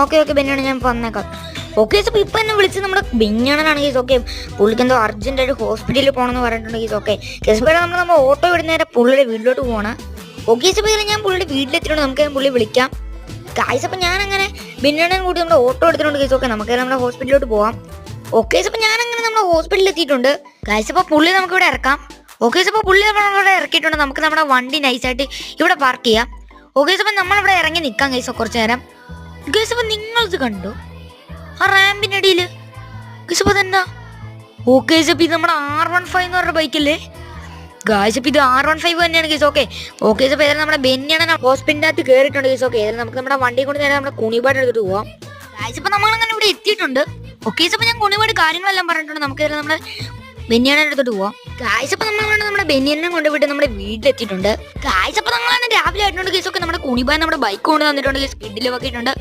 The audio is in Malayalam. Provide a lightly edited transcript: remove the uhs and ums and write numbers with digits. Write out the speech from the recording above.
ഓക്കെ ഓക്കെ ബെന്നിയാണ്, ഞാൻ വന്നേക്കാം. ഓക്കെ അപ്പോൾ ഇപ്പം എന്നെ വിളിച്ച് നമ്മുടെ ബെന്നിയാണനാണ് കേസ്. ഓക്കെ പുള്ളിക്ക് എന്തോ അർജൻറ്റായിട്ട് ഹോസ്പിറ്റലിൽ പോകണമെന്ന് പറഞ്ഞിട്ടുണ്ട് കേസ്. ഓക്കെ കേസ് പേരെ നമ്മൾ ഓട്ടോ വിടുന്നേരെ പുള്ളിയുടെ വീട്ടിലോട്ട് പോകണം. ഓക്കെ കേസ് പേര് ഞാൻ പുള്ളിയുടെ വീട്ടിലെത്തിയിട്ടുണ്ട്, നമുക്ക് പുള്ളി വിളിക്കാം ഗായ്സ്. അപ്പം ഞാനങ്ങനെ ബെന്നിയാണൻ കൂടി നമ്മുടെ ഓട്ടോ എടുത്തിട്ടുണ്ട് കേസ്. ഓക്കെ നമുക്ക് നമ്മുടെ ഹോസ്പിറ്റലിലോട്ട് പോവാം. ഓക്കെ അപ്പോൾ ഞാനങ്ങനെ നമ്മുടെ ഹോസ്പിറ്റലിൽ എത്തിയിട്ടുണ്ട് ഗായ്സ്. അപ്പോൾ പുള്ളി നമുക്ക് ഇവിടെ ഇറക്കാം. ഓക്കെ അപ്പോൾ പുള്ളി നമ്മളിവിടെ ഇറക്കിയിട്ടുണ്ട്. നമുക്ക് നമ്മുടെ വണ്ടി നൈസായിട്ട് ഇവിടെ പാർക്ക് ചെയ്യാം. ഓക്കെ അപ്പോൾ നമ്മളിവിടെ ഇറങ്ങി നിൽക്കാം ഗൈസ് കുറച്ച് നേരം. ഗൈസ് അപ്പോൾ നിങ്ങളിത് കണ്ടോ ആ റാമ്പിൻ്റെ അടിയിൽ ഗൈസ്? അപ്പോൾ അതെന്താ? ഓക്കെ അപ്പോൾ ഇത് നമ്മുടെ R15 എന്ന് പറഞ്ഞ ബൈക്കല്ലേ ഗായ്സ്? അപ്പോൾ ഇത് R15 തന്നെയാണ് ഗൈസ്. ഓക്കെ ഓക്കെ അപ്പോൾ ഏതായാലും നമ്മുടെ ബെന്നിയാണ് ഹോസ്പിറ്റലിൻ്റെ അകത്ത് കയറിയിട്ടുണ്ട് ഗൈസ്. ഓക്കെ ഏതായാലും നമുക്ക് നമ്മുടെ വണ്ടി കൊണ്ട് നേരെ നമ്മുടെ കുണിപാട് എടുത്തിട്ട് പോവാം ഗായ്സ്. അപ്പോൾ നമ്മളങ്ങനെ ഇവിടെ എത്തിയിട്ടുണ്ട്. ഓക്കെ അപ്പോൾ ഞാൻ കുണിപാട് കാര്യങ്ങളെല്ലാം പറഞ്ഞിട്ടുണ്ട്. നമുക്ക് ഏതായാലും നമ്മുടെ ബെന്നിയാനെ എടുത്തിട്ട് പോവാം ഗായ്സ്. അപ്പോൾ നമ്മളാണ് നമ്മുടെ ബെന്നിയാനെ കൊണ്ടുപോയിട്ട് നമ്മുടെ വീട്ടിലെത്തിയിട്ടുണ്ട് ഗായ്സ്. അപ്പോൾ നമ്മളാണ് രാവിലെ ആയിട്ടുണ്ട് ഗൈസ്. ഒക്കെ നമ്മുടെ കുണിബാൻ നമ്മുടെ ബൈക്ക് കൊണ്ട് തന്നിട്ടുണ്ട് ഗൈസ്, സ്പീഡിൽ വെക്കിയിട്ടുണ്ട്.